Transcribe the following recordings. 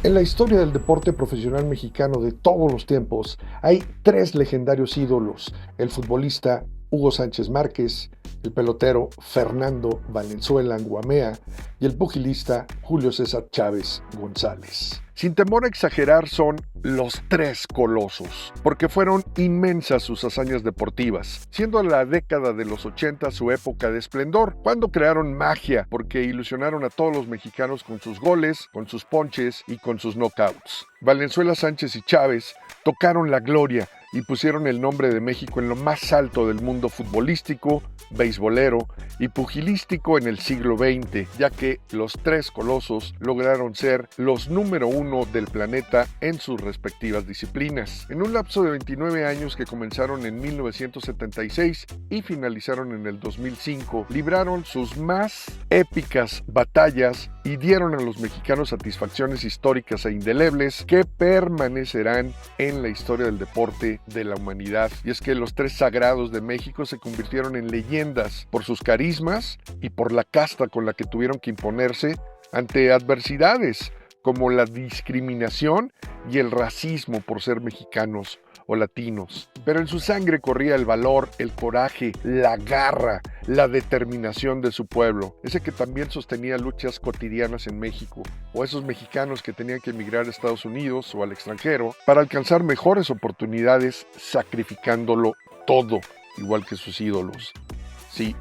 En la historia del deporte profesional mexicano de todos los tiempos, hay tres legendarios ídolos: el futbolista Hugo Sánchez Márquez, el pelotero Fernando Valenzuela Anguamea y el pugilista Julio César Chávez González. Sin temor a exagerar, son los tres colosos, porque fueron inmensas sus hazañas deportivas, siendo la década de los 80 su época de esplendor, cuando crearon magia, porque ilusionaron a todos los mexicanos con sus goles, con sus ponches y con sus knockouts. Valenzuela, Sánchez y Chávez tocaron la gloria y pusieron el nombre de México en lo más alto del mundo futbolístico, beisbolero y pugilístico en el siglo XX, ya que los tres colosos lograron ser los número uno del planeta en sus respectivas disciplinas. En un lapso de 29 años que comenzaron en 1976 y finalizaron en el 2005, libraron sus más épicas batallas y dieron a los mexicanos satisfacciones históricas e indelebles que permanecerán en la historia del deporte de la humanidad. Y es que los tres sagrados de México se convirtieron en leyendas por sus carismas y por la casta con la que tuvieron que imponerse ante adversidades como la discriminación y el racismo por ser mexicanos o latinos. Pero en su sangre corría el valor, el coraje, la garra, la determinación de su pueblo, ese que también sostenía luchas cotidianas en México, o esos mexicanos que tenían que emigrar a Estados Unidos o al extranjero para alcanzar mejores oportunidades, sacrificándolo todo, igual que sus ídolos. Sí,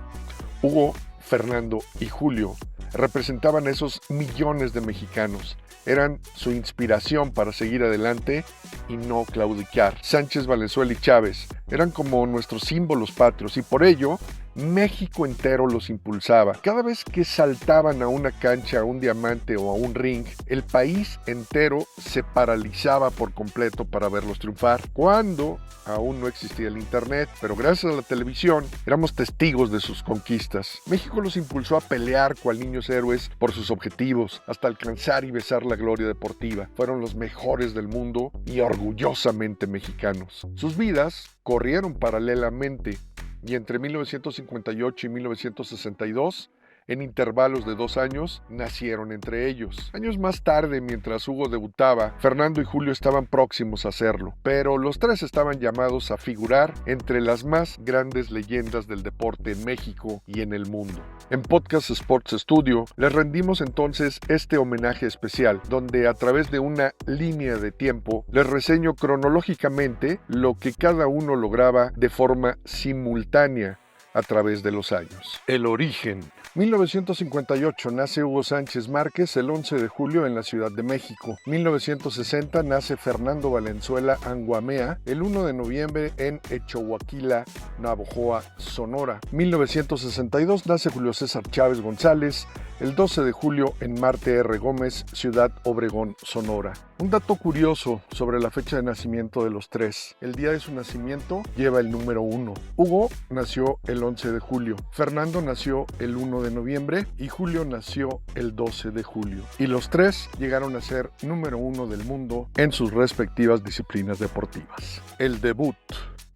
Hugo, Fernando y Julio representaban a esos millones de mexicanos. Eran su inspiración para seguir adelante y no claudicar. Sánchez, Valenzuela y Chávez eran como nuestros símbolos patrios y por ello México entero los impulsaba. Cada vez que saltaban a una cancha, a un diamante o a un ring, el país entero se paralizaba por completo para verlos triunfar. Cuando aún no existía el internet, pero gracias a la televisión éramos testigos de sus conquistas. México los impulsó a pelear cual niños héroes por sus objetivos, hasta alcanzar y besar la gloria deportiva. Fueron los mejores del mundo y orgullosamente mexicanos. Sus vidas corrieron paralelamente y entre 1958 y 1962, en intervalos de 2 años, nacieron entre ellos. Años más tarde, mientras Hugo debutaba, Fernando y Julio estaban próximos a hacerlo, pero los tres estaban llamados a figurar entre las más grandes leyendas del deporte en México y en el mundo. En Podcast Sports Studio les rendimos entonces este homenaje especial, donde a través de una línea de tiempo les reseño cronológicamente lo que cada uno lograba de forma simultánea a través de los años. El origen. 1958 nace Hugo Sánchez Márquez el 11 de julio en la Ciudad de México. 1960 nace Fernando Valenzuela Anguamea el 1 de noviembre en Echohuaquila, Navojoa, Sonora. 1962 nace Julio César Chávez González el 12 de julio en Marte R. Gómez, Ciudad Obregón, Sonora. Un dato curioso sobre la fecha de nacimiento de los tres. El día de su nacimiento lleva el número 1. Hugo nació el 11 de julio, Fernando nació el 1 de noviembre y Julio nació el 12 de julio. Y los tres llegaron a ser número 1 del mundo en sus respectivas disciplinas deportivas. El debut.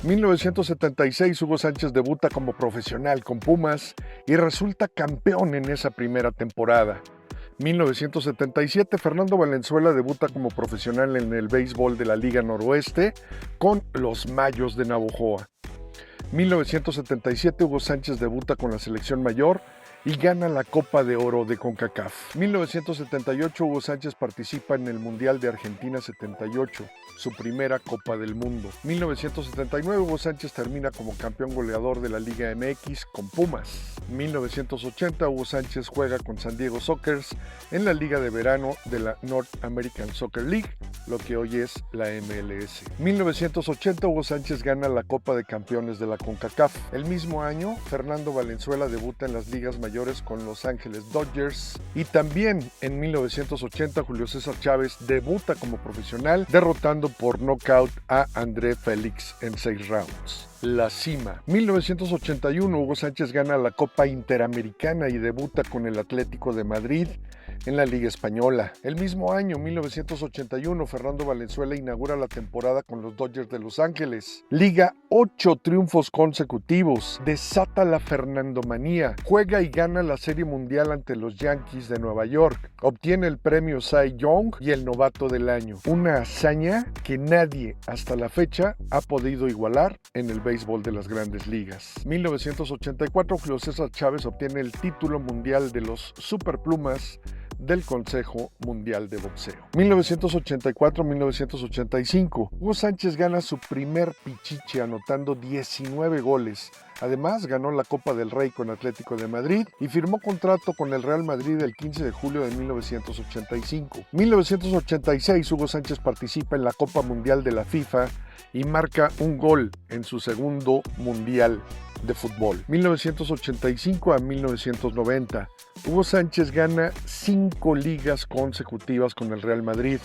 1976 Hugo Sánchez debuta como profesional con Pumas y resulta campeón en esa primera temporada. 1977 Fernando Valenzuela debuta como profesional en el béisbol de la Liga Noroeste con los Mayos de Navojoa. 1977 Hugo Sánchez debuta con la selección mayor y gana la Copa de Oro de CONCACAF. 1978 Hugo Sánchez participa en el Mundial de Argentina 78, su primera Copa del Mundo. 1979 Hugo Sánchez termina como campeón goleador de la Liga MX con Pumas. 1980 Hugo Sánchez juega con San Diego Sockers en la Liga de Verano de la North American Soccer League, lo que hoy es la MLS. 1980 Hugo Sánchez gana la Copa de Campeones de la CONCACAF. El mismo año, Fernando Valenzuela debuta en las ligas mayores con Los Ángeles Dodgers y también en 1980 Julio César Chávez debuta como profesional derrotando por nocaut a André Félix en 6 rounds. La cima. 1981 Hugo Sánchez gana la Copa Interamericana y debuta con el Atlético de Madrid en la Liga Española. El mismo año, 1981, Fernando Valenzuela inaugura la temporada con los Dodgers de Los Ángeles. Liga 8 triunfos consecutivos, desata la Fernandomanía, juega y gana la Serie Mundial ante los Yankees de Nueva York, obtiene el premio Cy Young y el Novato del Año. Una hazaña que nadie hasta la fecha ha podido igualar en el béisbol de las Grandes Ligas. 1984, Julio César Chávez obtiene el título mundial de los Superplumas del Consejo Mundial de Boxeo. 1984-1985, Hugo Sánchez gana su primer pichichi anotando 19 goles. Además, ganó la Copa del Rey con Atlético de Madrid y firmó contrato con el Real Madrid el 15 de julio de 1985. 1986, Hugo Sánchez participa en la Copa Mundial de la FIFA y marca un gol en su segundo Mundial de fútbol. 1985 a 1990, Hugo Sánchez gana 5 ligas consecutivas con el Real Madrid,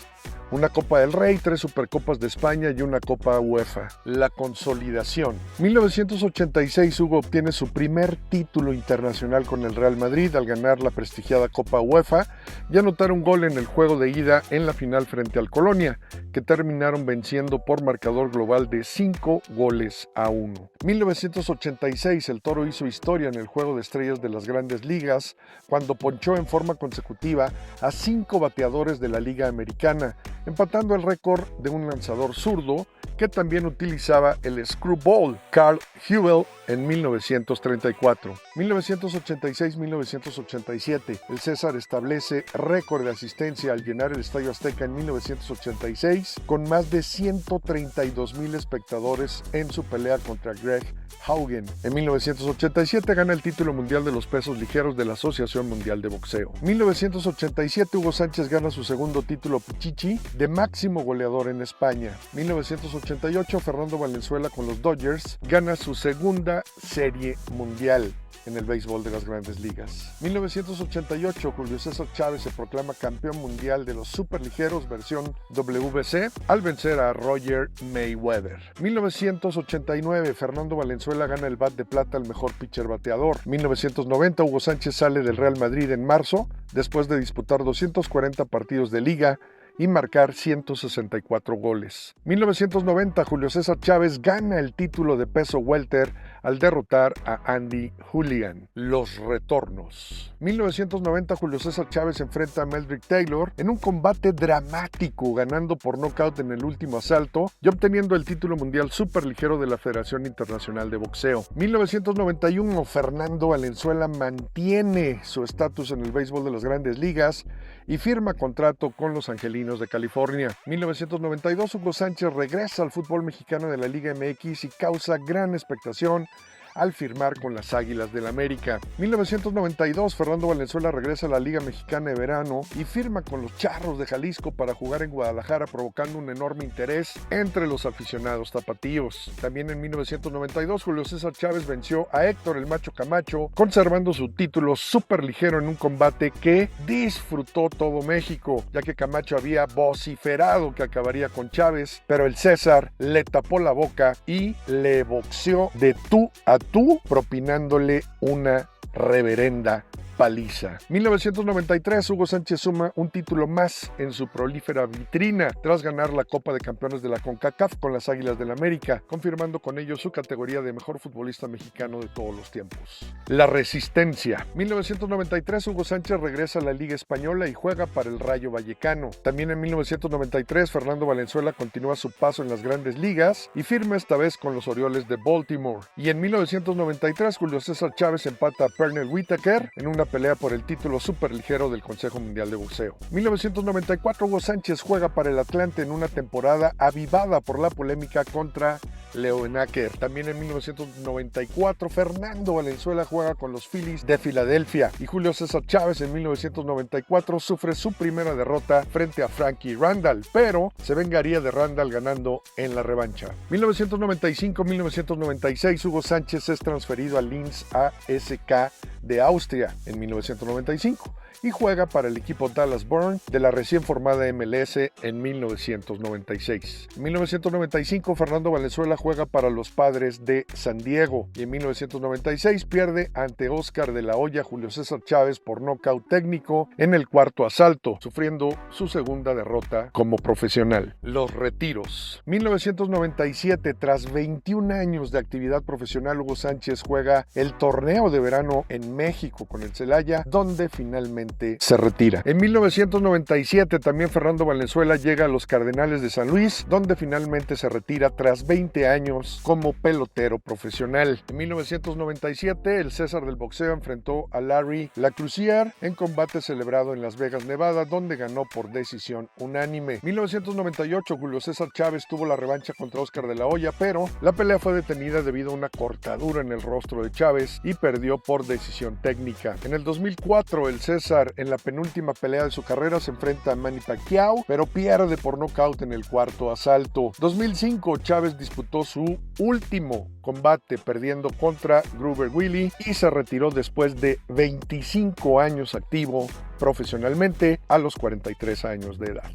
una Copa del Rey, 3 Supercopas de España y una Copa UEFA. La consolidación. 1986, Hugo obtiene su primer título internacional con el Real Madrid al ganar la prestigiada Copa UEFA y anotar un gol en el juego de ida en la final frente al Colonia, que terminaron venciendo por marcador global de 5-1. 1986, el Toro hizo historia en el Juego de Estrellas de las Grandes Ligas cuando ponchó en forma consecutiva a 5 bateadores de la Liga Americana, empatando el récord de un lanzador zurdo que también utilizaba el screwball, Carl Huell, en 1934. 1986-1987, el César establece récord de asistencia al llenar el Estadio Azteca en 1986, con más de 132,000 espectadores en su pelea contra Greg Haugen. En 1987 gana el título mundial de los pesos ligeros de la Asociación Mundial de Boxeo. 1987, Hugo Sánchez gana su segundo título pichichi de máximo goleador en España. 1988, Fernando Valenzuela con los Dodgers gana su segunda Serie Mundial en el béisbol de las Grandes Ligas. 1988, Julio César Chávez se proclama campeón mundial de los superligeros versión WBC al vencer a Roger Mayweather. 1989, Fernando Valenzuela gana el bat de plata al mejor pitcher bateador. 1990, Hugo Sánchez sale del Real Madrid en marzo, después de disputar 240 partidos de liga y marcar 164 goles. 1990, Julio César Chávez gana el título de peso welter al derrotar a Andy Julian. Los retornos. 1990, Julio César Chávez enfrenta a Meldrick Taylor en un combate dramático, ganando por nocaut en el último asalto y obteniendo el título mundial superligero de la Federación Internacional de Boxeo. 1991, Fernando Valenzuela mantiene su estatus en el béisbol de las Grandes Ligas y firma contrato con los Angelinos de California. 1992, Hugo Sánchez regresa al fútbol mexicano de la Liga MX y causa gran expectación al firmar con las Águilas del América. 1992, Fernando Valenzuela regresa a la Liga Mexicana de Verano y firma con los Charros de Jalisco para jugar en Guadalajara, provocando un enorme interés entre los aficionados tapatíos. También en 1992, Julio César Chávez venció a Héctor el Macho Camacho, conservando su título superligero en un combate que disfrutó todo México, ya que Camacho había vociferado que acabaría con Chávez, pero el César le tapó la boca y le boxeó de tú a tú, propinándole una reverenda paliza. 1993, Hugo Sánchez suma un título más en su prolífera vitrina tras ganar la Copa de Campeones de la CONCACAF con las Águilas del América, confirmando con ello su categoría de mejor futbolista mexicano de todos los tiempos. La resistencia. 1993, Hugo Sánchez regresa a la Liga Española y juega para el Rayo Vallecano. También en 1993, Fernando Valenzuela continúa su paso en las Grandes Ligas y firma esta vez con los Orioles de Baltimore. Y en 1993, Julio César Chávez empata a Pernell Whitaker en una pelea por el título superligero del Consejo Mundial de Boxeo. 1994, Hugo Sánchez juega para el Atlante en una temporada avivada por la polémica contra Leonaker. También en 1994, Fernando Valenzuela juega con los Phillies de Filadelfia y Julio César Chávez en 1994 sufre su primera derrota frente a Frankie Randall, pero se vengaría de Randall ganando en la revancha. 1995-1996, Hugo Sánchez es transferido al Linz ASK de Austria en 1995 y juega para el equipo Dallas Burn de la recién formada MLS en 1996. En 1995, Fernando Valenzuela juega para los Padres de San Diego y en 1996 pierde ante Oscar de la Hoya Julio César Chávez por nocaut técnico en el cuarto asalto, sufriendo su segunda derrota como profesional. Los retiros. 1997, tras 21 años de actividad profesional, Hugo Sánchez juega el torneo de verano en México con el Celaya, donde finalmente se retira. En 1997 también Fernando Valenzuela llega a los Cardenales de San Luis, donde finalmente se retira tras 20 años como pelotero profesional. En 1997 el César del boxeo enfrentó a Larry Lacrozier en combate celebrado en Las Vegas, Nevada, donde ganó por decisión unánime. 1998 Julio César Chávez tuvo la revancha contra Oscar de la Hoya, pero la pelea fue detenida debido a una cortadura en el rostro de Chávez y perdió por decisión técnica. En el 2004 el César, en la penúltima pelea de su carrera, se enfrenta a Manny Pacquiao, pero pierde por nocaut en el cuarto asalto. 2005 Chávez disputó su último combate perdiendo contra Gruber Willie y se retiró después de 25 años activo profesionalmente a los 43 años de edad.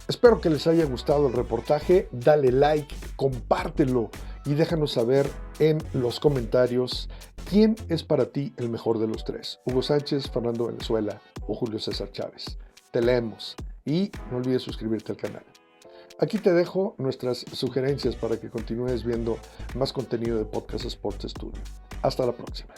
Espero que les haya gustado el reportaje, dale like, compártelo y déjanos saber en los comentarios quién es para ti el mejor de los tres, Hugo Sánchez, Fernando Valenzuela o Julio César Chávez. Te leemos y no olvides suscribirte al canal. Aquí te dejo nuestras sugerencias para que continúes viendo más contenido de Podcast Sports Studio. Hasta la próxima.